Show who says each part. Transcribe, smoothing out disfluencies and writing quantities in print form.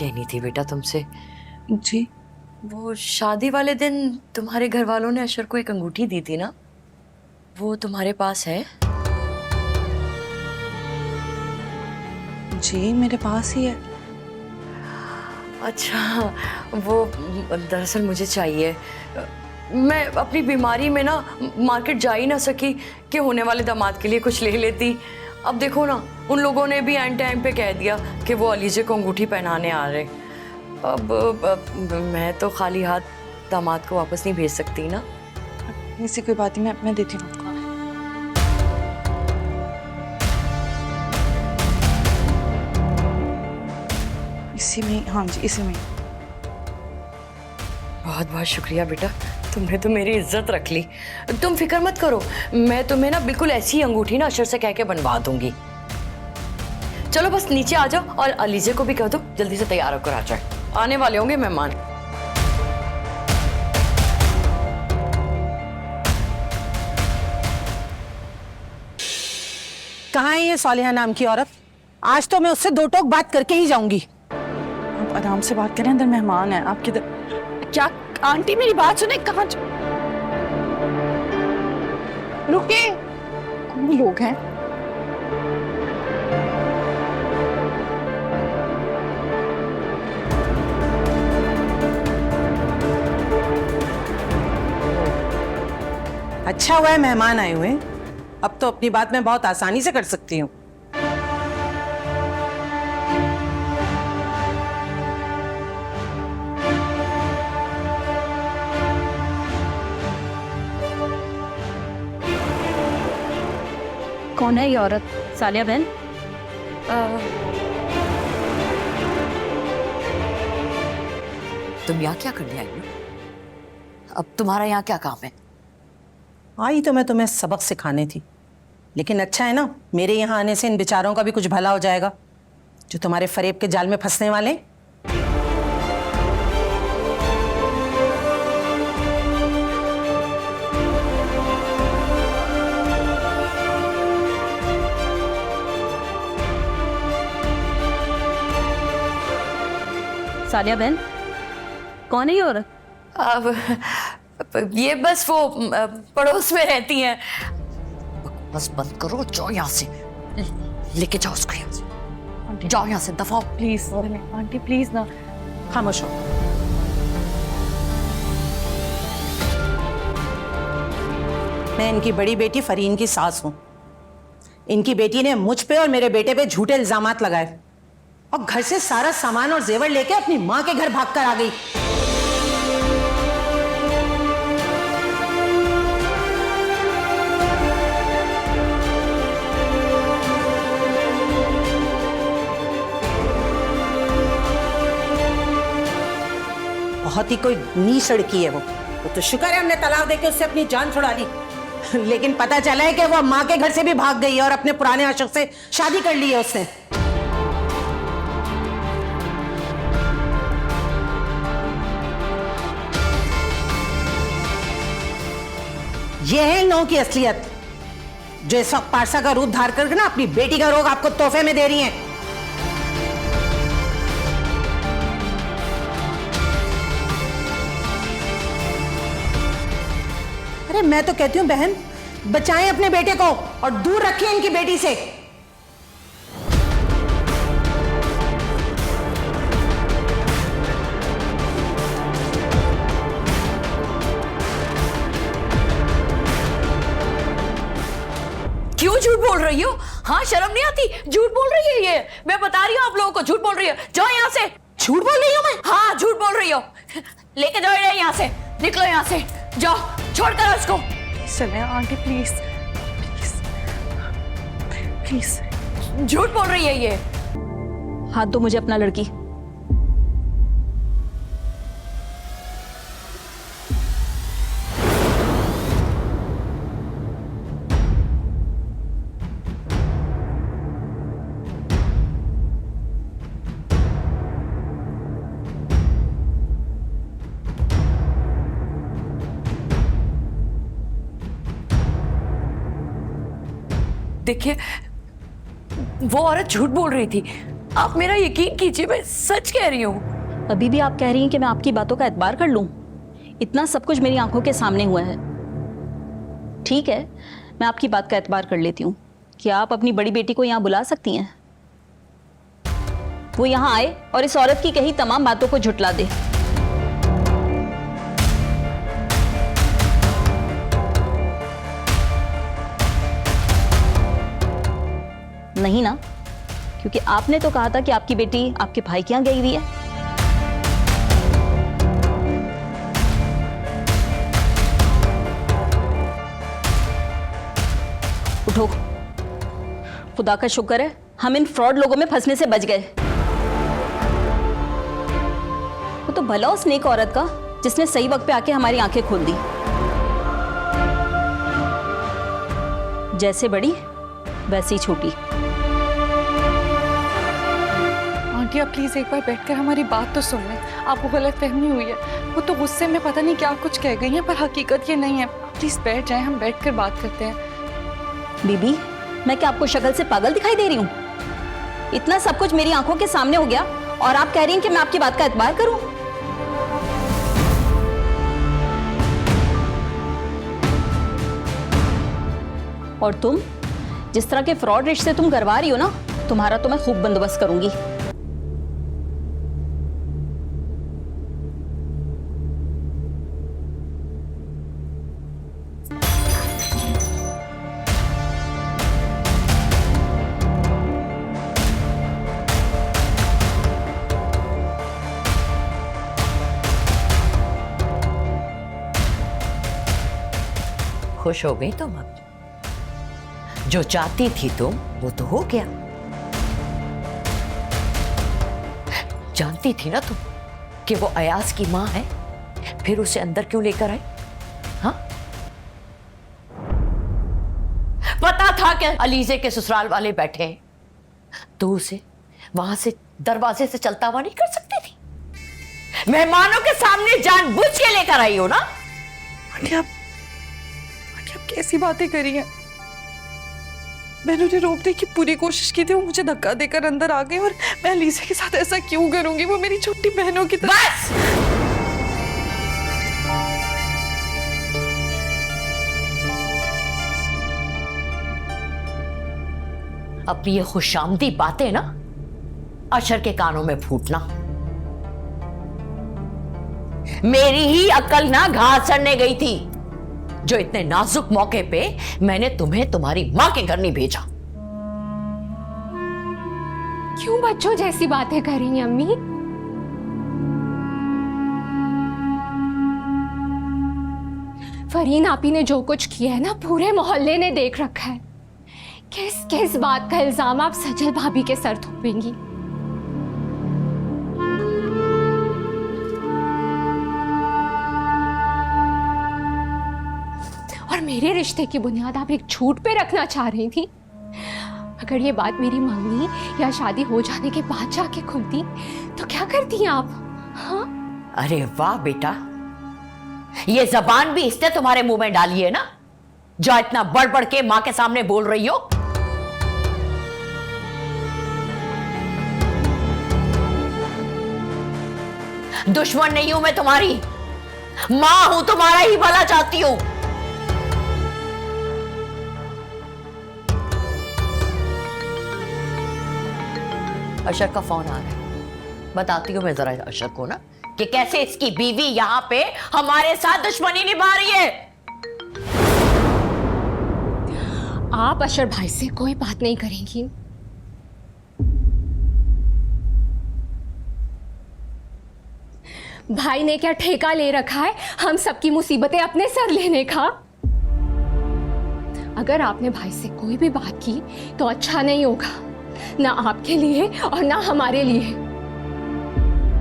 Speaker 1: कहनी थी बेटा तुमसे।
Speaker 2: जी?
Speaker 1: वो शादी वाले दिन तुम्हारे घर वालों ने अशर को एक अंगूठी दी थी ना, वो तुम्हारे पास है?
Speaker 2: जी मेरे पास ही है।
Speaker 1: अच्छा, वो दरअसल मुझे चाहिए। मैं अपनी बीमारी में ना मार्केट जा ही ना सकी कि होने वाले दामाद के लिए कुछ ले लेती। अब देखो ना, उन लोगों ने भी एंड टाइम पे कह दिया कि वो अलीजे को अंगूठी पहनाने आ रहे। अब मैं तो खाली हाथ दामाद को वापस नहीं भेज सकती ना।
Speaker 2: ऐसी कोई बात नहीं, मैं देती हूँ आपको। इसी में, हाँ जी इसी में।
Speaker 1: बहुत बहुत शुक्रिया बेटा, तुमने तो मेरी इज्जत रख ली। तुम फिक्र मत करो, मैं तुम्हें ना बिल्कुल ऐसी अंगूठी ना अशर से कह के बनवा दूंगी। चलो बस नीचे आ जाओ और अलीजे को भी कह दो जल्दी से तैयार होकर आ जाए, आने वाले होंगे मेहमान।
Speaker 3: कहाँ है ये सालिहा नाम की औरत? आज तो मैं उससे दो टोक बात करके ही जाऊंगी।
Speaker 2: आप आराम से बात करें, अंदर मेहमान है। आप किधर? क्या आंटी मेरी बात सुने, कहाँ रुके? कौन लोग हैं?
Speaker 3: अच्छा हुआ है मेहमान आए हुए, अब तो अपनी बात मैं बहुत आसानी से कर सकती हूँ।
Speaker 4: कौन है ये औरत? सालिया बहन?
Speaker 1: तुम यहाँ क्या करने आई हो? अब तुम्हारा यहाँ क्या काम है?
Speaker 3: आई तो मैं तुम्हें सबक सिखाने थी, लेकिन अच्छा है ना, मेरे यहाँ आने से इन बेचारों का भी कुछ भला हो जाएगा जो तुम्हारे फरेब के जाल में फंसने वाले।
Speaker 4: सालिया बहन, कौन है ये औरत?
Speaker 1: ये बस वो पड़ोस में रहती हैं। बस बंद करो, जाओ यहाँ से, लेके जाओ उसको यहाँ से, जाओ यहाँ से, दफा
Speaker 2: प्लीज आंटी प्लीज ना।
Speaker 3: खामोश हो। मैं इनकी बड़ी बेटी फरीन की सास हूं। इनकी बेटी ने मुझ पे और मेरे बेटे पे झूठे इल्जामात लगाए और घर से सारा सामान और जेवर लेके अपनी मां के घर भागकर आ गई। बहुत ही कोई नीच लड़की है वो तो शुक्र है हमने तलाक देके उससे अपनी जान छुड़ा ली। लेकिन पता चला है कि वो मां के घर से भी भाग गई है और अपने पुराने आशिक से शादी कर ली है उसने। ये है इन लोगों की असलियत, जो इस वक्त पारसा का रूप धार करके ना अपनी बेटी का रोग आपको तोहफे में दे रही हैं। अरे मैं तो कहती हूं बहन, बचाएं अपने बेटे को और दूर रखिए इनकी बेटी से।
Speaker 1: क्यों झूठ बोल रही हो? हाँ, शर्म नहीं आती? झूठ बोल रही है ये, मैं बता रही हूँ आप लोगों को, झूठ बोल रही है। जाओ यहाँ से।
Speaker 3: झूठ बोल रही हूं मैं?
Speaker 1: हाँ, झूठ बोल रही हो। लेके जाओ यहाँ से, निकलो यहाँ से, जाओ, छोड़ कर उसको।
Speaker 2: चले आंटी प्लीज प्लीज।
Speaker 1: झूठ बोल रही है ये।
Speaker 4: हाथ दो मुझे अपना लड़की।
Speaker 1: देखिए, वो औरत झूठ बोल रही थी। आप मेरा यकीन कीजिए, मैं सच कह रही हूँ।
Speaker 4: अभी भी आप कह रही हैं कि मैं आपकी बातों का एतबार कर लूं? इतना सब कुछ मेरी आंखों के सामने हुआ है। ठीक है, मैं आपकी बात का एतबार कर लेती हूँ कि आप अपनी बड़ी बेटी को यहाँ बुला सकती हैं। वो यहाँ आए और इस औरत की कही तमाम बातों को झुटला दे। नहीं ना, क्योंकि आपने तो कहा था कि आपकी बेटी आपके भाई के यहाँ गई हुई है। उठो, खुदा का शुक्र है हम इन फ्रॉड लोगों में फंसने से बच गए। वो तो भला उस नेक औरत का जिसने सही वक्त पे आके हमारी आंखें खोल दी। जैसे बड़ी वैसे ही छोटी।
Speaker 2: आंटी आप प्लीज एक बार बैठकर हमारी बात तो सुन लें। आपको गलतफहमी हुई है, वो तो गुस्से में पता नहीं क्या कुछ कह गई हैं, पर हकीकत ये नहीं है। प्लीज बैठ जाएं, हम बैठकर बात करते हैं।
Speaker 4: बीबी, मैं क्या आपको शक्ल से पागल दिखाई दे रही हूँ? इतना सब कुछ मेरी आंखों के सामने हो गया और आप कह रही हैं कि मैं आपकी बात का एतबार करूं? और तुम जिस तरह के फ्रॉड रिश्ते तुम करवा रही हो ना, तुम्हारा तो मैं खूब बंदोबस्त करूंगी।
Speaker 1: खुश हो गई तुम? अब जो चाहती थी तुम वो तो हो गया। जानती थी ना तुम कि वो अयाज की मां है, फिर उसे अंदर क्यों लेकर आई? हाँ, पता था कि अलीजे के ससुराल वाले बैठे हैं, तो उसे वहां से दरवाजे से चलता हुआ नहीं कर सकती थी? मेहमानों के सामने जानबूझ के लेकर आई हो ना?
Speaker 2: आंटी आप कैसी बातें करी हैं? मैंने उन्हें रोकने की पूरी कोशिश की थी, वो मुझे धक्का देकर अंदर आ गए, और मैं अलीजा के साथ ऐसा क्यों करूंगी? वो मेरी छोटी बहनों की तरह।
Speaker 1: बस! अपनी ये खुशामदी बातें ना अशर के कानों में फूटना। मेरी ही अक्ल ना घास चढ़ने गई थी, जो इतने नाजुक मौके पे मैंने तुम्हें तुम्हारी मां के घर नहीं भेजा।
Speaker 5: क्यों बच्चों जैसी बातें कर रही हैं अम्मी? फरीन आपी ने जो कुछ किया है ना, पूरे मोहल्ले ने देख रखा है। किस किस बात का इल्जाम आप सजल भाभी के सर थोपेंगी? और मेरे रिश्ते की बुनियाद आप एक झूठ पे रखना चाह रही थी। अगर ये बात मेरी मंगनी या शादी हो जाने के बाद जाके खुलती तो क्या करती आप? हाँ?
Speaker 1: अरे वाह बेटा, ये जबान भी इसने तुम्हारे मुंह में डाली है ना, जो इतना बढ़ बढ़ के मां के सामने बोल रही हो। दुश्मन नहीं हूं मैं तुम्हारी, मां हूं, तुम्हारा ही भला चाहती हूं। अशर का फोन आ रहा है, बताती हूँ मैं जरा अशर को ना कि कैसे इसकी बीवी यहाँ पे हमारे साथ दुश्मनी निभा रही है।
Speaker 5: आप अशर भाई से कोई बात नहीं करेंगी? भाई ने क्या ठेका ले रखा है हम सबकी मुसीबतें अपने सर लेने का? अगर आपने भाई से कोई भी बात की तो अच्छा नहीं होगा, ना आपके लिए और ना हमारे लिए।